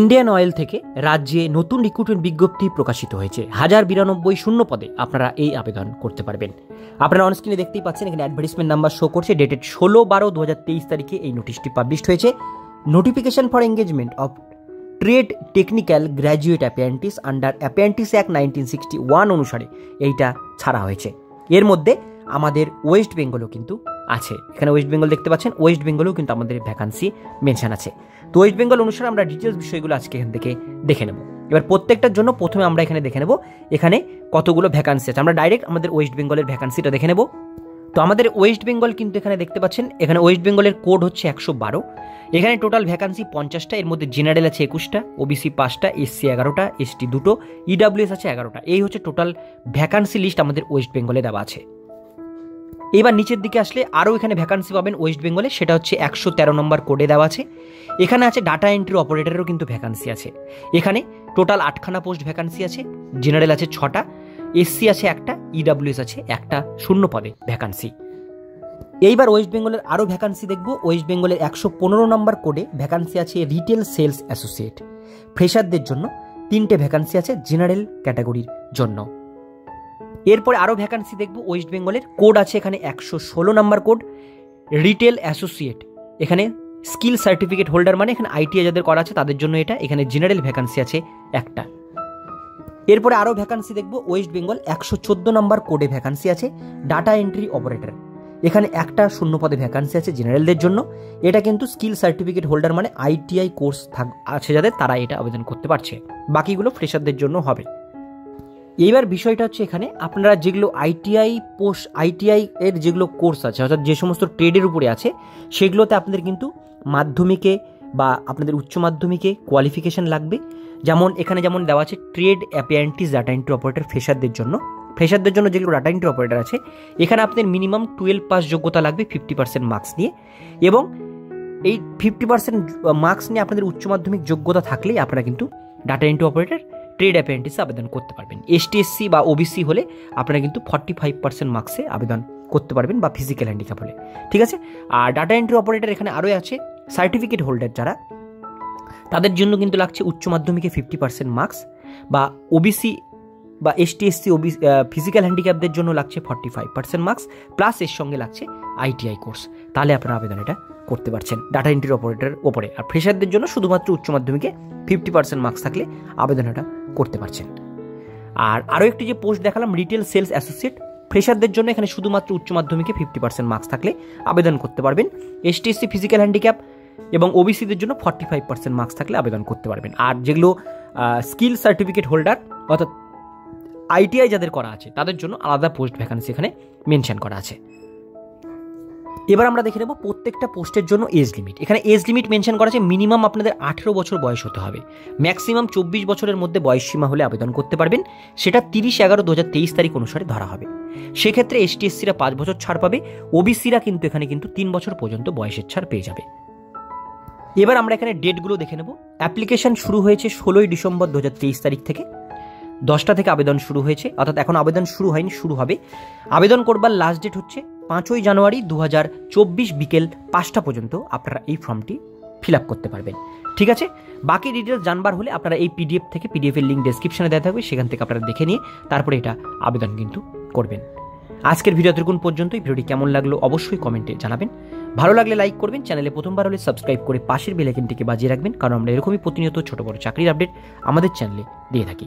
Indian oil থেকে রাজ্যে নতুন রিক্রুটমেন্ট বিজ্ঞপ্তি প্রকাশিত হয়েছে। 1092 শূন্য পদে আপনারা এই আবেদন করতে পারবেন। আপনারা অনস্ক্রিনে দেখতেই পাচ্ছেন, এখানে অ্যাডভার্টাইজমেন্ট নাম্বার শো করছে। ডেটেড 16/12/2023 তারিখে এই নোটিশটি পাবলিশড হয়েছে। Notification for engagement of trade technical graduate apprentice under apprentice act 1961 অনুসারে এইটা ছাড়া হয়েছে। এর মধ্যে আমাদের ওয়েস্ট বেঙ্গলও কিন্তু আছে। এখানে ওয়েস্ট বেঙ্গল দেখতে পাচ্ছেন, ওয়েস্ট বেঙ্গলেও কিন্তু আমাদের ভ্যাকান্সি মেনশন আছে। তো ওয়েস্ট বেঙ্গল অনুসারে আমরা ডিটেলস বিষয়গুলো আজকে এখান থেকে দেখে নেব। এবার প্রত্যেকটার জন্য প্রথমে আমরা এখানে দেখে নেব এখানে কতগুলো ভ্যাকান্সি আছে। আমরা ডাইরেক্ট আমাদের ওয়েস্ট বেঙ্গলের ভ্যাকান্সিটা দেখে নেব। তো আমাদের ওয়েস্ট বেঙ্গল কিন্তু এখানে দেখতে পাচ্ছেন, এখানে ওয়েস্ট বেঙ্গলের কোড হচ্ছে 112। এখানে টোটাল ভ্যাকান্সি 50টা। এর মধ্যে জেনারেল আছে 21টা, ওবিসি 5টা, এসসি 11টা, এসটি 2টো, ইডাব্লিউএস আছে 11টা। এই হচ্ছে টোটাল ভ্যাকান্সি লিস্ট আমাদের ওয়েস্ট বেঙ্গলে দেওয়া আছে। এবার নিচের দিকে আসলে আরও এখানে ভ্যাকান্সি পাবেন ওয়েস্ট বেঙ্গলে, সেটা হচ্ছে 113 নম্বর কোডে দেওয়া আছে। এখানে আছে ডাটা এন্ট্রি অপারেটরেরও কিন্তু ভ্যাকান্সি আছে। এখানে টোটাল 8খানা পোস্ট ভ্যাকান্সি আছে। জেনারেল আছে 6টা, এসসি আছে 1টা, ইডাব্লিউএস আছে 1টা শূন্য পদে ভ্যাকান্সি। এইবার ওয়েস্ট বেঙ্গলের আরও ভ্যাকান্সি দেখব। ওয়েস্ট বেঙ্গলের 115 নম্বর কোডে ভ্যাকান্সি আছে রিটেল সেলস অ্যাসোসিয়েট। ফ্রেশারদের জন্য 3টে ভ্যাকান্সি আছে জেনারেল ক্যাটাগরির জন্য। এরপরে আরও ভ্যাকান্সি দেখব। ওয়েস্ট বেঙ্গলের কোড আছে এখানে 116 নম্বর কোড, রিটেল অ্যাসোসিয়েট। এখানে স্কিল সার্টিফিকেট হোল্ডার, মানে এখানে আইটিআই যাদের করা আছে তাদের জন্য এটা। এখানে জেনারেল ভ্যাকান্সি আছে 1টা। এরপরে আরও ভ্যাকান্সি দেখব। ওয়েস্ট বেঙ্গল 114 নম্বর কোডে ভ্যাকান্সি আছে ডাটা এন্ট্রি অপারেটর। এখানে 1টা শূন্য পদে ভ্যাকান্সি আছে জেনারেলদের জন্য। এটা কিন্তু স্কিল সার্টিফিকেট হোল্ডার, মানে আইটিআই কোর্স আছে যাদের, তারা এটা আবেদন করতে পারছে। বাকিগুলো ফ্রেশারদের জন্য হবে। এইবার বিষয়টা হচ্ছে এখানে আপনারা যেগুলো আইটিআই এর যেগুলো কোর্স আছে, অর্থাৎ যে সমস্ত ট্রেডের উপরে আছে, সেগুলোতে আপনাদের কিন্তু মাধ্যমিকে বা আপনাদের উচ্চ মাধ্যমিকে কোয়ালিফিকেশান লাগবে। যেমন এখানে যেমন দেওয়া আছে trade apprentice data entry operator ফ্রেশারদের জন্য যেগুলো ডাটা এন্ট্রি অপারেটর আছে, এখানে আপনাদের মিনিমাম 12 পাস যোগ্যতা লাগবে 50% মার্কস নিয়ে। এবং এই 50% মার্কস নিয়ে আপনাদের উচ্চ মাধ্যমিক যোগ্যতা থাকলেই আপনারা কিন্তু ডাটা এন্ট্রি অপারেটর ট্রেড অ্যাপ্রেন্টিসে আবেদন করতে পারবেন। এসটি এসসি বা ওবিসি হলে আপনারা কিন্তু 45% মার্কসে আবেদন করতে পারবেন, বা ফিজিক্যাল হ্যান্ডিক্যাপ হলে। ঠিক আছে। আর ডাটা এন্ট্রি অপারেটর এখানে আরও আছে সার্টিফিকেট হোল্ডার যারা, তাদের জন্য কিন্তু লাগছে উচ্চ মাধ্যমিকে 50% মার্কস, বা ওবিসি বা এসটি এসসি ফিজিক্যাল হ্যান্ডিক্যাপদের জন্য লাগছে 45% মার্কস, প্লাস এর সঙ্গে লাগছে আইটিআই কোর্স। তাহলে আপনারা আবেদন এটা করতে পারছেন ডাটা এন্ট্রি অপারেটরের ওপরে। আর ফ্রেশারদের জন্য শুধুমাত্র উচ্চ মাধ্যমিকে 50% মার্কস থাকলে আবেদন এটা করতে পারছেন। আর আরও একটি যে পোস্ট দেখালাম রিটেল সেলস অ্যাসোসিয়েট, ফ্রেশারদের জন্য এখানে শুধুমাত্র উচ্চ মাধ্যমিকে 50% মার্কস থাকলে আবেদন করতে পারবেন। এসটি এসসি ফিজিক্যাল হ্যান্ডিক্যাপ এবং ওবিসিদের জন্য 45% মার্কস থাকলে আবেদন করতে পারবেন। আর যেগুলো স্কিল সার্টিফিকেট হোল্ডার, অর্থাৎ আইটিআই যাদের করা আছে, তাদের জন্য আলাদা পোস্ট ভ্যাকান্সি এখানে মেনশন করা আছে। এবার আমরা দেখে নেব প্রত্যেকটা পোস্টের জন্য এজ লিমিট। এখানে এজ লিমিট মেনশন করা আছে মিনিমাম আপনাদের 18 বছর বয়স হতে হবে, ম্যাক্সিমাম 24 বছরের মধ্যে বয়স সীমা হলে আবেদন করতে পারবেন। সেটা 30/11/2023 তারিখ অনুসারে ধরা হবে। সেক্ষেত্রে এসটি এসসিরা 5 বছর ছাড় পাবে, ওবিসিরা কিন্তু এখানে কিন্তু 3 বছর পর্যন্ত বয়সের ছাড় পেয়ে যাবে। এবার আমরা এখানে ডেটগুলো দেখে নেব। অ্যাপ্লিকেশন শুরু হয়েছে 16 ডিসেম্বর 2023 তারিখ থেকে। 10টা থেকে আবেদন শুরু হয়েছে, অর্থাৎ এখন আবেদন শুরু হয়নি, শুরু হবে। আবেদন করবার লাস্ট ডেট হচ্ছে 5ই জানুয়ারি 2024 বিকেল 5টা পর্যন্ত আপনারা এই ফর্মটি ফিল আপ করতে পারবেন। ঠিক আছে। বাকি ডিটেলস জানবার হলে আপনারা এই পিডিএফ এর লিঙ্ক ডেসক্রিপশনে দেওয়া থাকবে, সেখান থেকে আপনারা দেখে নিয়ে তারপরে এটা আবেদন কিন্তু করবেন। আজকের ভিডিও এতক্ষণ পর্যন্তই। ভিডিওটি কেমন লাগলো অবশ্যই কমেন্টে জানাবেন। ভালো লাগলে লাইক করবেন, চ্যানেলে প্রথমবার হলে সাবস্ক্রাইব করে পাশের বেল আইকনটিকে বাজিয়ে রাখবেন, কারণ আমরা এরকমই প্রতিনিয়ত ছোট বড় চাকরির আপডেট আমাদের চ্যানেলে দিয়ে থাকি।